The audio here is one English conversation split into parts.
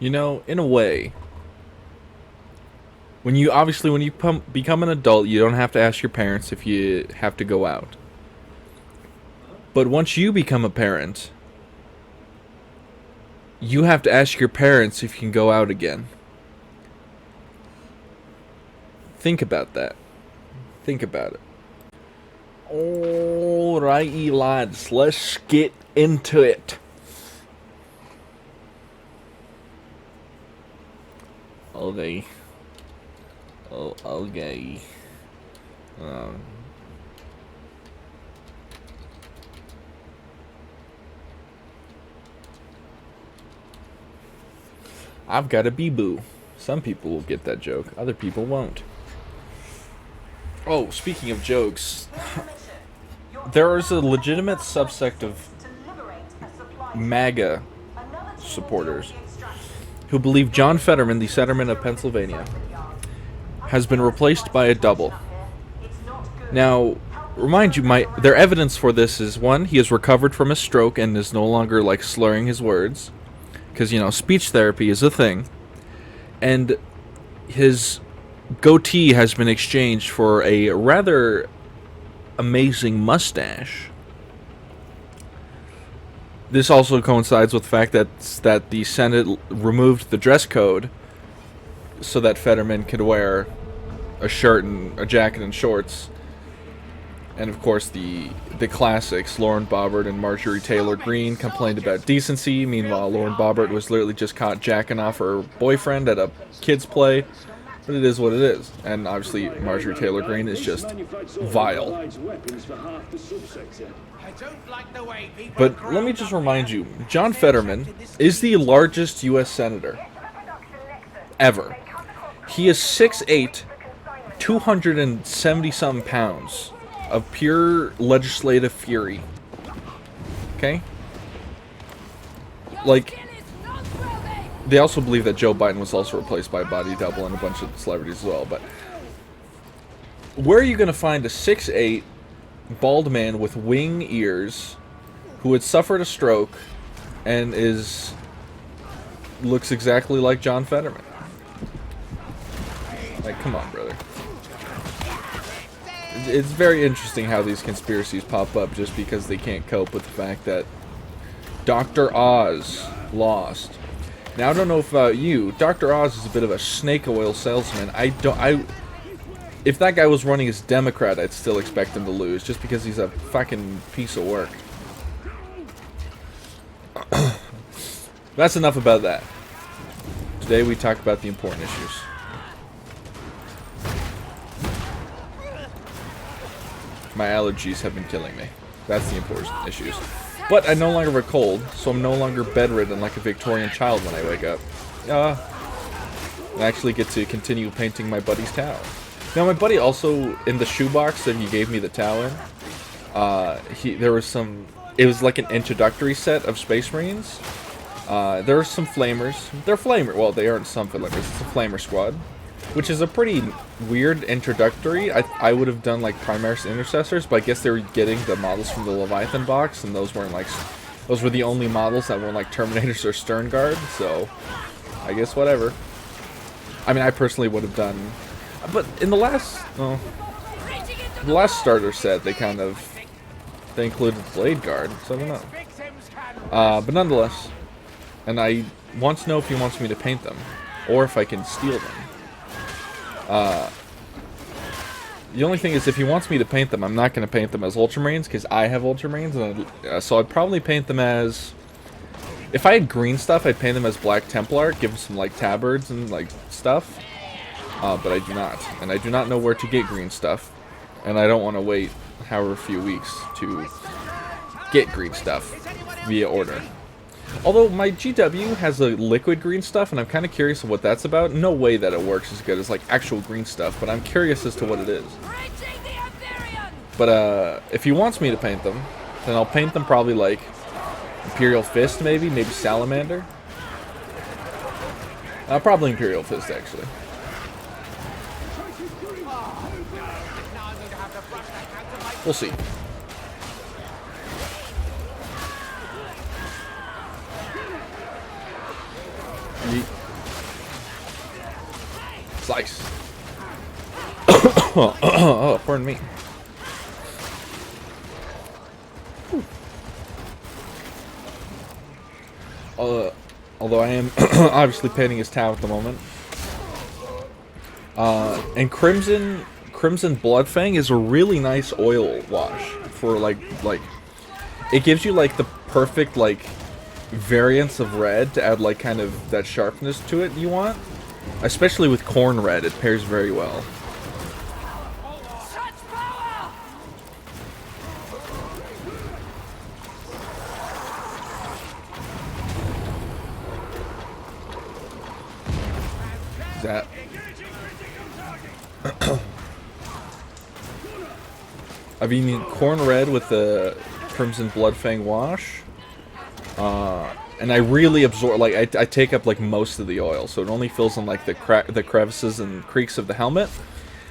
You know, in a way, when you become an adult, you don't have to ask your parents if you have to go out. But once you become a parent, you have to ask your parents if you can go out again. Think about that. Think about it. Alrighty, lads, let's get into it. Okay. Oh, okay. Um. I've got a bee-boo. Some people will get that joke, other people won't. Oh, speaking of jokes, there is a legitimate subsect of MAGA supporters who believe John Fetterman, the Centerman of Pennsylvania, has been replaced by a double. Now, remind you, their evidence for this is, one, he has recovered from a stroke and is no longer, like, slurring his words. Because, you know, speech therapy is a thing. And his goatee has been exchanged for a rather amazing mustache. This also coincides with the fact that the Senate removed the dress code so that Fetterman could wear a shirt and a jacket and shorts. And of course the classics, Lauren Boebert and Marjorie Taylor Greene complained about decency. Meanwhile, Lauren Boebert was literally just caught jacking off her boyfriend at a kid's play. But it is what it is. And obviously Marjorie Taylor Greene is just vile. But let me just remind you, John Fetterman is the largest U.S. senator ever. He is 6'8", 270-something pounds of pure legislative fury. Okay? Like, they also believe that Joe Biden was also replaced by a body double and a bunch of celebrities as well, but where are you going to find a 6'8", bald man with wing ears who had suffered a stroke and looks exactly like John Fetterman? Like, come on, brother. It's very interesting how these conspiracies pop up just because they can't cope with the fact that Dr. Oz lost. Now, I don't know if you, Dr. Oz is a bit of a snake oil salesman. If that guy was running as Democrat, I'd still expect him to lose, just because he's a fucking piece of work. That's enough about that. Today we talk about the important issues. My allergies have been killing me. That's the important issues. But I no longer have a cold, so I'm no longer bedridden like a Victorian child when I wake up. I actually get to continue painting my buddy's towel. Now, my buddy also, in the shoebox that he gave me the towel in, there was some, it was like an introductory set of Space Marines. There are some flamers. They're flamer, well, they aren't some flamers, it's a flamer squad. Which is a pretty weird introductory. I would have done like Primaris Intercessors, but I guess they were getting the models from the Leviathan box, and those weren't like, those were the only models that weren't like Terminators or Stern Guard, so I guess whatever. I mean, I personally would have done, but in the last, well, the last starter set, they included Blade Guard, so I don't know. But nonetheless, and I want to know if he wants me to paint them, or if I can steal them. The only thing is, if he wants me to paint them, I'm not going to paint them as Ultramarines, because I have Ultramarines, and so I'd probably paint them as, if I had green stuff, I'd paint them as Black Templar, give them some, like, tabards and, like, stuff, but I do not, and I do not know where to get green stuff, and I don't want to wait however few weeks to get green stuff via order. Although my GW has a liquid green stuff, and I'm kind of curious of what that's about. No way that it works as good as like actual green stuff, but I'm curious as to what it is. But if he wants me to paint them, then I'll paint them probably like Imperial Fist, maybe Salamander. Probably Imperial Fist, actually. We'll see. Yeet. Slice. Oh, pardon me. Although I am obviously painting his Tau at the moment. And Crimson Bloodfang is a really nice oil wash for like it gives you like the perfect like variance of red to add like kind of that sharpness to it you want. Especially with corn red, it pairs very well. That. I mean, corn red with the Crimson Bloodfang wash. And I really absorb, like, I take up, like, most of the oil, so it only fills in, like, the crevices and creaks of the helmet.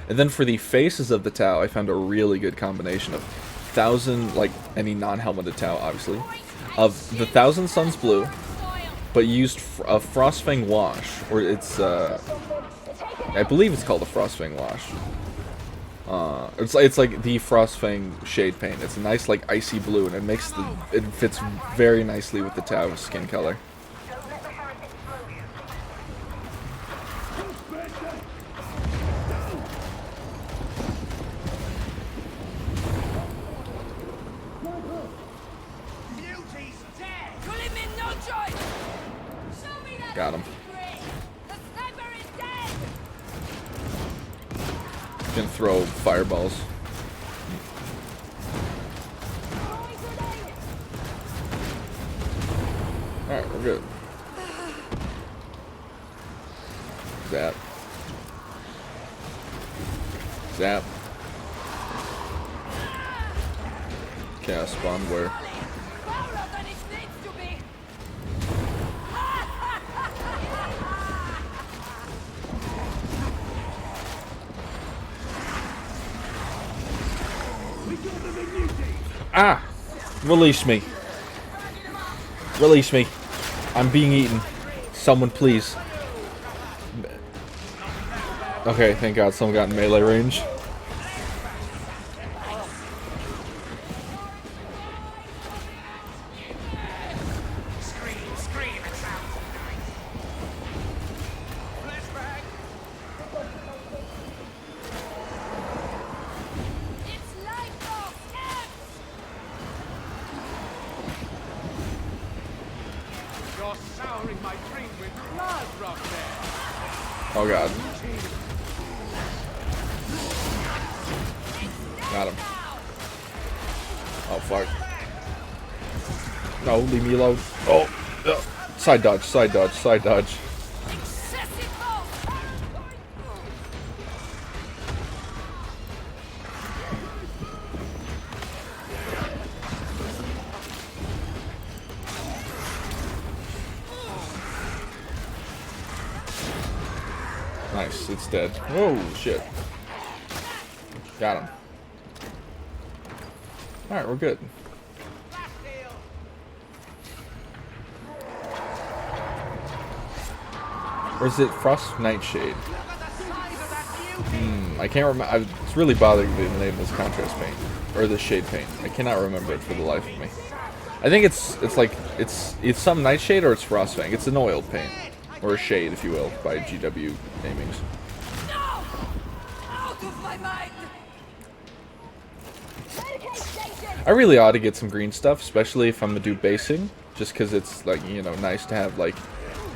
And then for the faces of the Tau, I found a really good combination of 1,000, like, any non-helmeted Tau, obviously, of the 1,000 Suns Blue, but used a Frostfang wash, or it's, I believe it's called a Frostfang wash. It's like the Frostfang shade paint. It's a nice like icy blue, and it fits very nicely with the Tau skin color. Got him. Gonna throw fireballs. Alright, we're good. Zap. Zap. Chaos spawn where? Ah! Release me. Release me. I'm being eaten. Someone please. Okay, thank God someone got in melee range. Oh God. Got him. Oh fuck. No, leave me alone. Oh, side dodge, side dodge, side dodge. Nice, it's dead. Oh shit. Got him. Alright, we're good. Or is it Frost Nightshade? I can't remember. It's really bothering me to name this contrast paint. Or this shade paint. I cannot remember it for the life of me. I think it's some Nightshade or it's Frostfang. It's an oil paint. Or a shade, if you will, by GW namings. No! Out of my mind! I really ought to get some green stuff, especially if I'm gonna do basing, just because it's like, you know, nice to have like.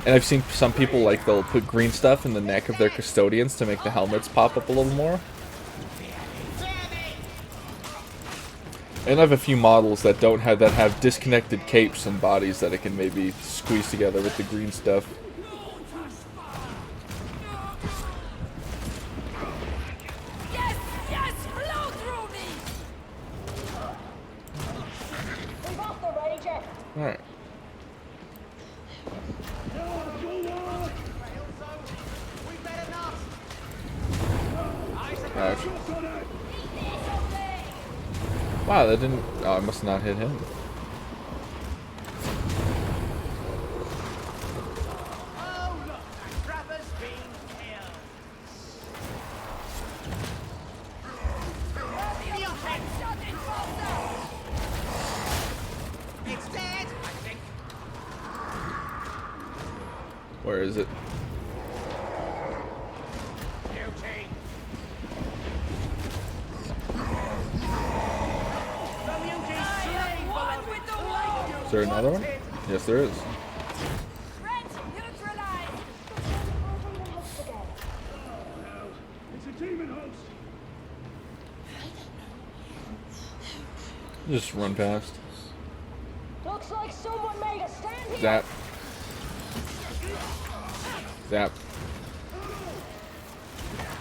And I've seen some people like they'll put green stuff in the neck of their custodians to make the helmets pop up a little more. And I have a few models that have disconnected capes and bodies that I can maybe squeeze together with the green stuff. Alright. Wow, that didn't... Oh, I must not hit him. Where is it? Is there another one? Yes, there is. Just run past. Looks like someone made a stand here. Zap. Zap.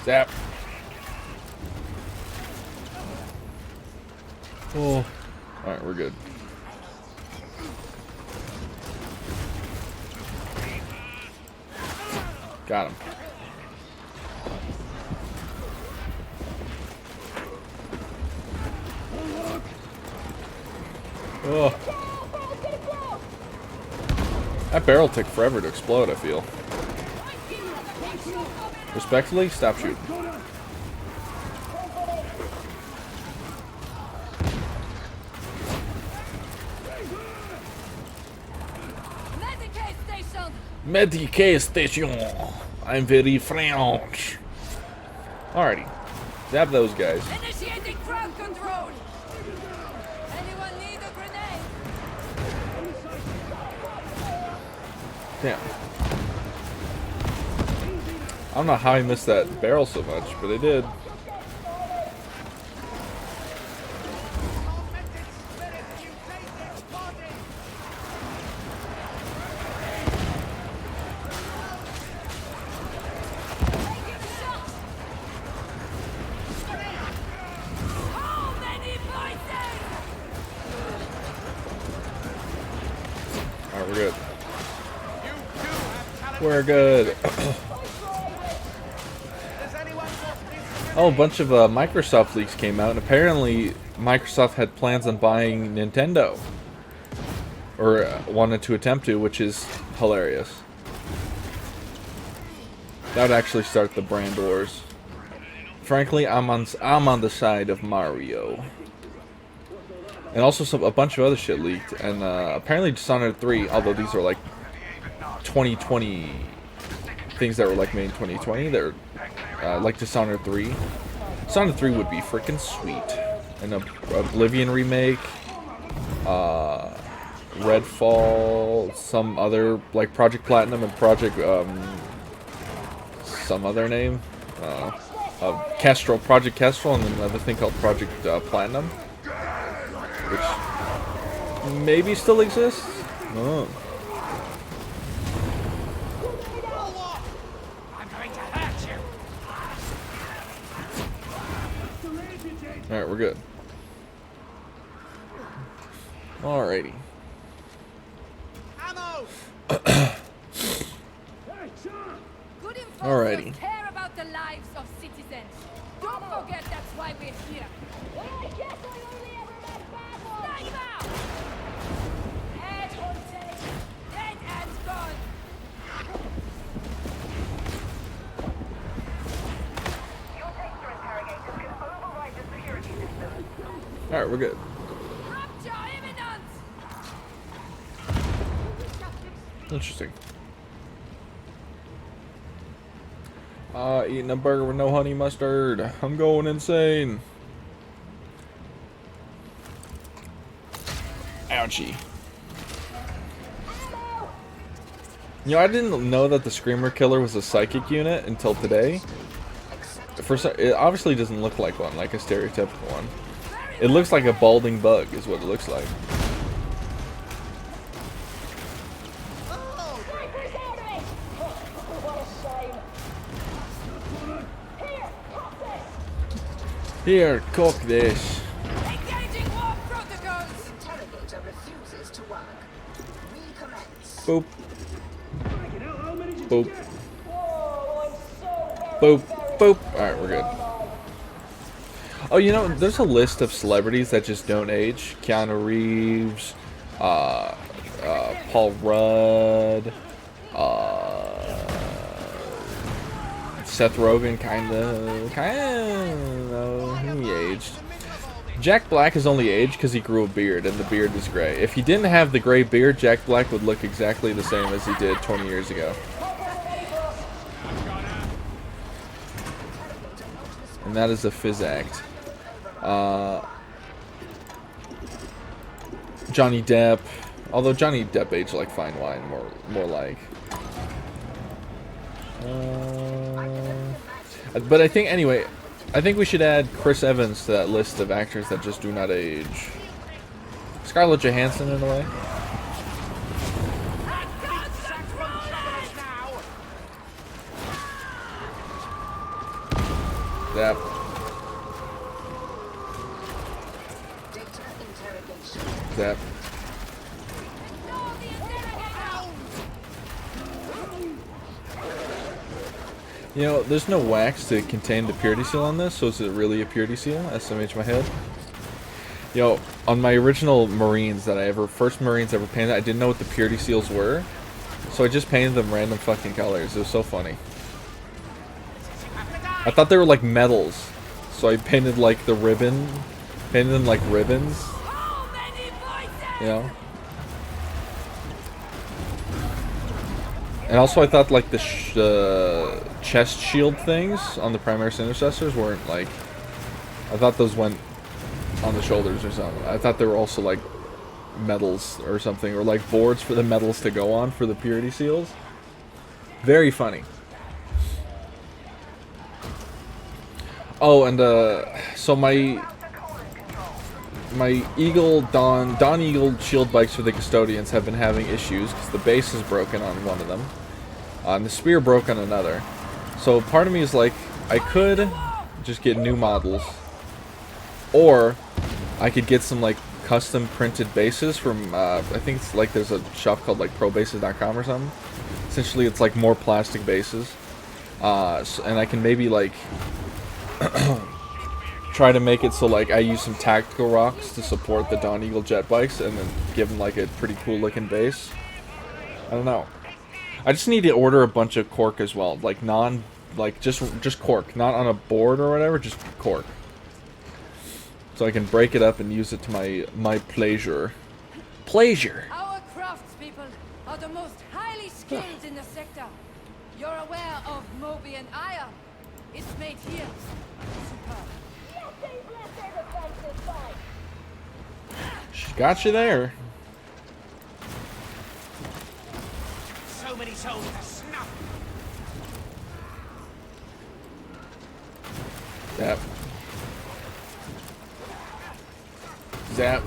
Zap. Oh. Alright, we're good. Got him. Oh. That barrel took forever to explode, I feel. Respectfully, stop shooting. Medicae station. I'm very French. Alrighty. Zap those guys. Initiating crowd control. Anyone need a grenade? Damn. I don't know how I missed that barrel so much, but I did. How many voices? Alright, we're good. We're good. Oh, a bunch of Microsoft leaks came out, and apparently Microsoft had plans on buying Nintendo. Or wanted to attempt to, which is hilarious. That would actually start the brand wars. Frankly, I'm on the side of Mario. And also a bunch of other shit leaked, and apparently Dishonored 3, although these are like 2020 things that were like made in 2020, they're like Dishonored 3. Dishonored 3 would be freaking sweet. An Oblivion remake, Redfall, some other, like Project Platinum and Project, some other name. Kestrel, Project Kestrel, and then another thing called Project Platinum. Which maybe still exists? Oh. Alright, we're good. Alrighty. Alrighty. Care about the lives of citizens. Don't forget that's why we're here. Well, I guess I only ever met bad ones. Sniper! Head hunted. Dead and gone. Alright, we're good. Rupture imminent. Interesting. Eating a burger with no honey mustard. I'm going insane. Ouchie. You know, I didn't know that the Screamer Killer was a psychic unit until today. It obviously doesn't look like one, like a stereotypical one. It looks like a balding bug, is what it looks like. Sniper's out of it! What a shame. Here, Here, cook pop this! this. Engaging war protocols. Interrogator refuses to work. Recommence. Boop. Boop. Whoa, I'm so Boop. Boop. Alright, we're good. Oh, you know, there's a list of celebrities that just don't age. Keanu Reeves, Paul Rudd, Seth Rogen, kinda, he aged. Jack Black has only aged because he grew a beard, and the beard is gray. If he didn't have the gray beard, Jack Black would look exactly the same as he did 20 years ago. And that is a Fizz Act. Johnny Depp. Although Johnny Depp aged like fine wine, more like. But I think, anyway, I think we should add Chris Evans to that list of actors that just do not age. Scarlett Johansson, in a way. Yep. Zap. You know, there's no wax to contain the purity seal on this, so is it really a purity seal? SMH my head. Yo, on my original Marines that first Marines ever painted, I didn't know what the purity seals were, so I just painted them random fucking colors. It was so funny. I thought they were like medals, so I painted like the ribbon, painted them like ribbons. You know? And also I thought like the chest shield things on the Primaris Intercessors weren't like... I thought those went on the shoulders or something. I thought they were also like medals or something, or like boards for the medals to go on for the purity seals. Very funny. Oh, and so my Eagle Dawn Eagle shield bikes for the Custodians have been having issues because the base is broken on one of them, and the spear broke on another. So part of me is like, I could just get new models, or I could get some like custom printed bases from I think it's like there's a shop called like probases.com or something. Essentially, it's like more plastic bases, and I can maybe like try to make it so like I use some tactical rocks to support the Dawn Eagle jet bikes, and then give them like a pretty cool looking base. I don't know. I just need to order a bunch of cork as well, like just cork, not on a board or whatever, just cork, so I can break it up and use it to my pleasure. Our craftspeople are the most highly skilled in the sector. You're aware of Mobian iron? It's made here. Superb. She got you there. So many souls to snuff. Zap. Zap.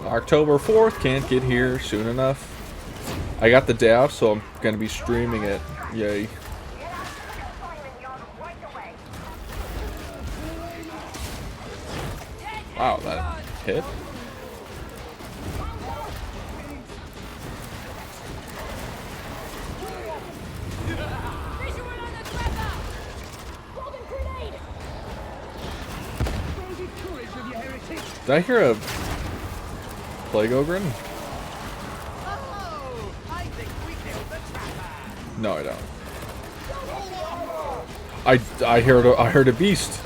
October 4th, can't get here soon enough. I got the day off, so I'm gonna be streaming it. Yay. Wow, that hit. Did I hear a plague ogre? No, I don't. I heard a beast.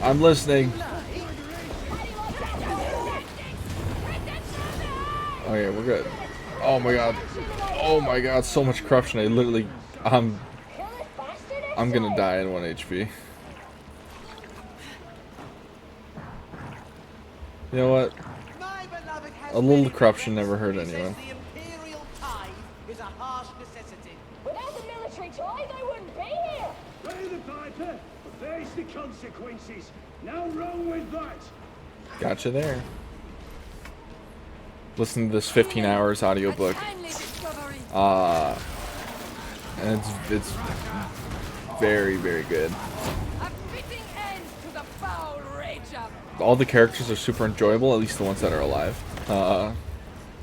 I'm listening. Oh yeah, we're good. Oh my god. Oh my god, so much corruption. I literally, I'm gonna die at 1 HP. You know what? A little corruption never hurt anyone. Without the military tie, they wouldn't be here. Pay the piper, face the consequences. Now run with that. Gotcha there. Listen to this 15 hours audiobook. And it's very, very good. A fitting end to the foul rage of... All the characters are super enjoyable, at least the ones that are alive.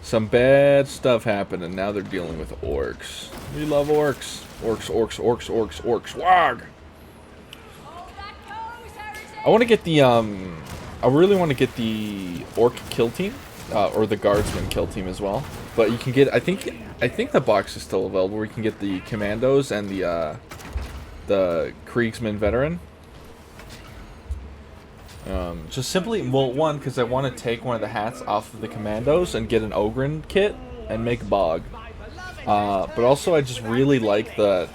Some bad stuff happened, and now they're dealing with orcs. We love orcs. Orcs. Wag! I want to get the, I really want to get the orc kill team, or the guardsman kill team as well. But you can get, I think the box is still available where you can get the commandos and the Kriegsman veteran. Just simply, well, one, because I want to take one of the hats off of the commandos and get an Ogren kit and make Bog. But also, I just really like the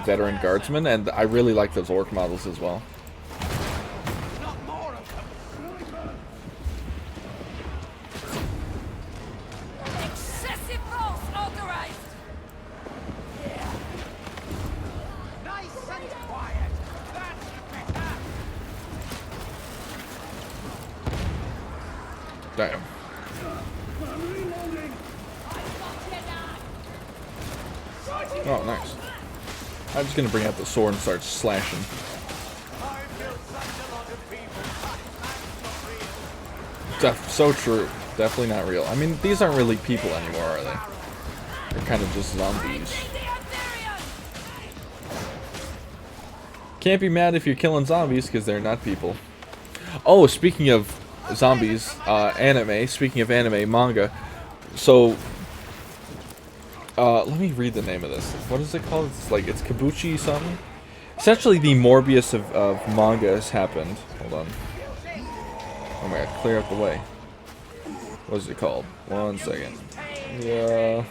veteran guardsmen, and I really like those orc models as well. Not more of them. Excessive force authorized! Nice and quiet. That's better. Damn. I'm reloading. Oh, nice. I'm just gonna bring out the sword and start slashing. I've killed such a lot of people. That's not real. So true. Definitely not real. I mean, these aren't really people anymore, are they? They're kind of just zombies. Can't be mad if you're killing zombies, because they're not people. Oh, speaking of zombies, anime. Speaking of anime, manga. So, let me read the name of this. What is it called? It's like, it's Kabuchi something? Essentially, the Morbius of manga has happened. Hold on. Oh my god, clear up the way. What is it called? 1 second. Yeah.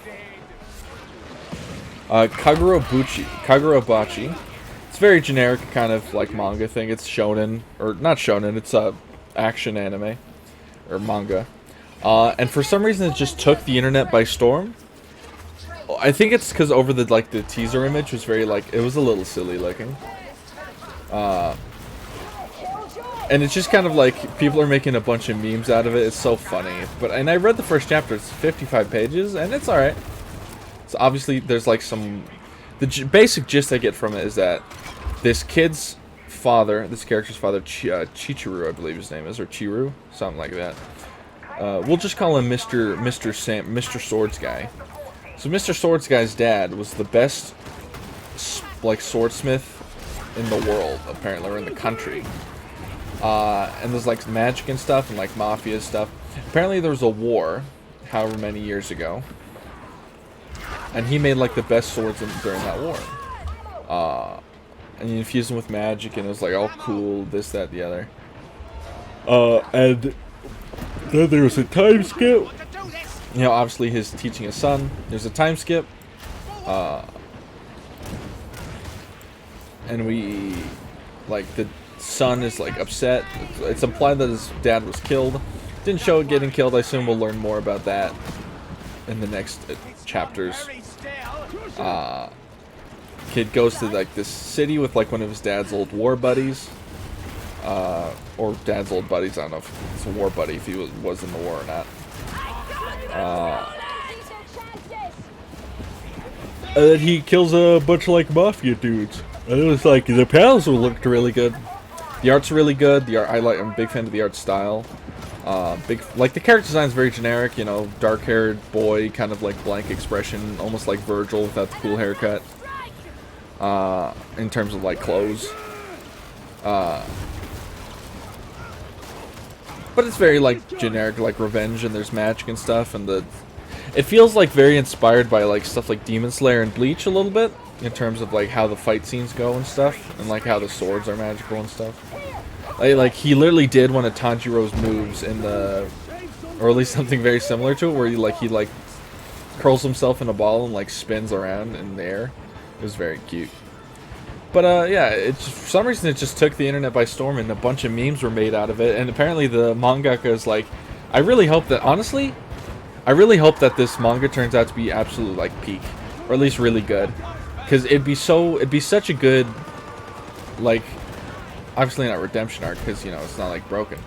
Kagura-Bachi. It's very generic, kind of like manga thing. It's shonen, or not shonen, it's action anime, or manga. And for some reason it just took the internet by storm. I think it's because over the teaser image was very it was a little silly looking. And it's just kind of people are making a bunch of memes out of it. It's so funny. And I read the first chapter. It's 55 pages, and it's alright. So obviously there's the basic gist I get from it is that this kid's father, this character's father, Chichiru, I believe his name is, or Chiru, something like that. We'll just call him Mr. Swords Guy. So Mr. Swords Guy's dad was the best, swordsmith in the world, apparently, or in the country. And there's magic and stuff, and mafia stuff. Apparently there was a war, however many years ago, and he made the best swords during that war. And you infuse them with magic, and it was all cool, this, that, the other. And then there was a time skip. You know, obviously he's teaching his son. There's a time skip. And the son is upset. It's implied that his dad was killed. Didn't show it getting killed. I assume we'll learn more about that in the next chapters. Kid goes to this city with one of his dad's old war buddies, or dad's old buddies. I don't know if it's a war buddy, if he was in the war or not. And then he kills a bunch of mafia dudes. And it was the panels looked really good. The art's really good. I'm a big fan of the art style. The character design's very generic, you know, dark-haired boy, kind of blank expression, almost like Virgil without the cool haircut. In terms of clothes. But it's very generic, revenge, and there's magic and stuff, and it feels very inspired by stuff like Demon Slayer and Bleach a little bit, in terms of how the fight scenes go and stuff, and how the swords are magical and stuff. He literally did one of Tanjiro's moves in or at least something very similar to it, where he curls himself in a ball and spins around in the air. It was very cute. But yeah, for some reason it just took the internet by storm, and a bunch of memes were made out of it. And apparently the mangaka is I really hope that, honestly, I really hope that this manga turns out to be absolute peak, or at least really good, because it'd be such a good, obviously not redemption arc, because you know it's not broken,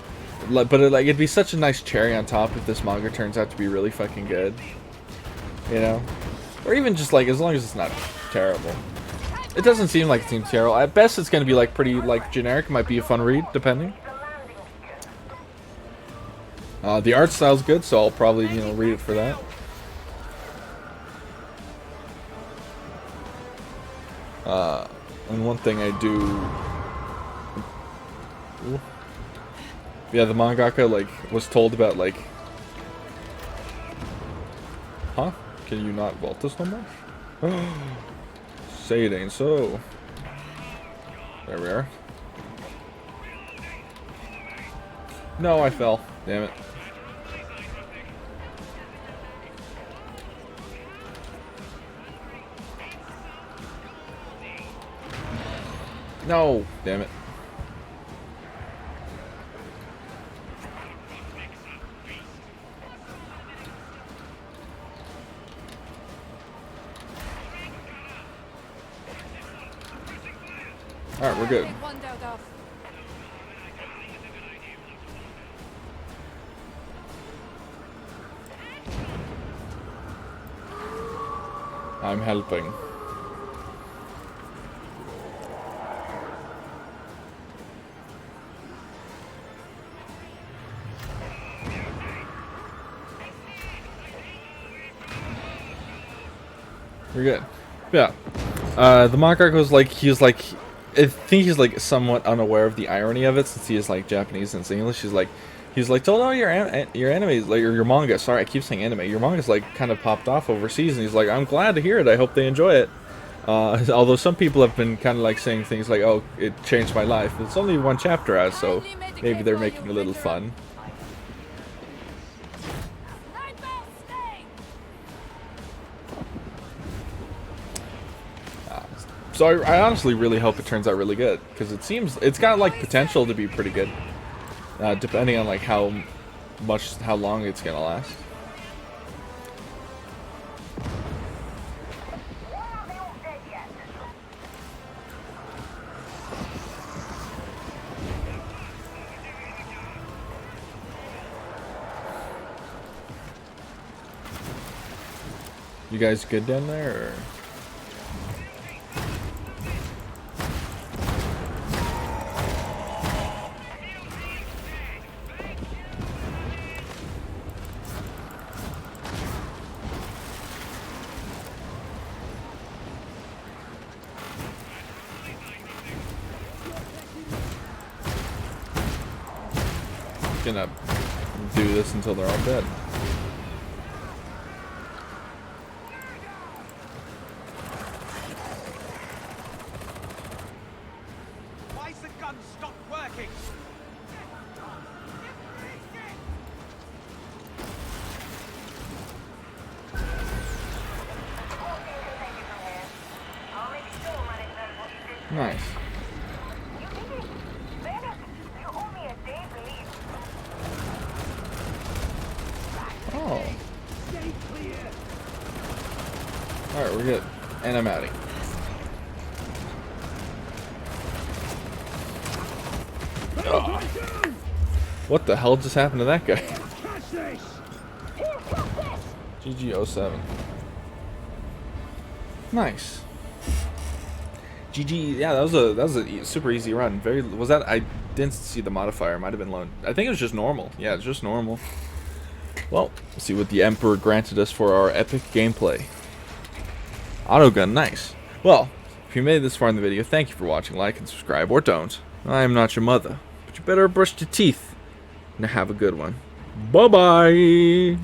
but it'd be such a nice cherry on top if this manga turns out to be really fucking good, you know, or even just as long as it's not terrible. It doesn't seem like it seems terrible. At best, it's going to be pretty generic. It might be a fun read, depending. The art style's good, so I'll probably read it for that. And one thing I do, yeah, the mangaka was told about huh? Can you not vault this no more? Say it ain't so. There we are. No, I fell. Damn it. No, damn it. Alright, we're good. Take one doubt off. I'm helping. We're good. Yeah. The Monarch was like, I think he's like somewhat unaware of the irony of it since he is like Japanese and English. He's like, oh no, your anime, like, or your manga. Sorry, I keep saying anime. Your manga's like kind of popped off overseas, and he's like, I'm glad to hear it. I hope they enjoy it. Although some people have been kind of like saying things like, oh, it changed my life. It's only one chapter out, so maybe they're making a little fun. So I honestly really hope it turns out really good, because it seems it's got like potential to be pretty good, depending on like how long it's gonna last. You guys good down there? Or? Gonna do this until they're all dead. Why's the gun stopped working? Nice. Oh. Alright, we're good. And I'm outie. Oh. What the hell just happened to that guy? GG07. Nice. GG, yeah, that was a super easy run. I didn't see the modifier, might have been low. I think it was just normal. Yeah, it's just normal. Well, let's see what the Emperor granted us for our epic gameplay. Autogun, nice. Well, if you made it this far in the video, thank you for watching. Like and subscribe, or don't. I am not your mother, but you better brush your teeth and have a good one. Bye-bye!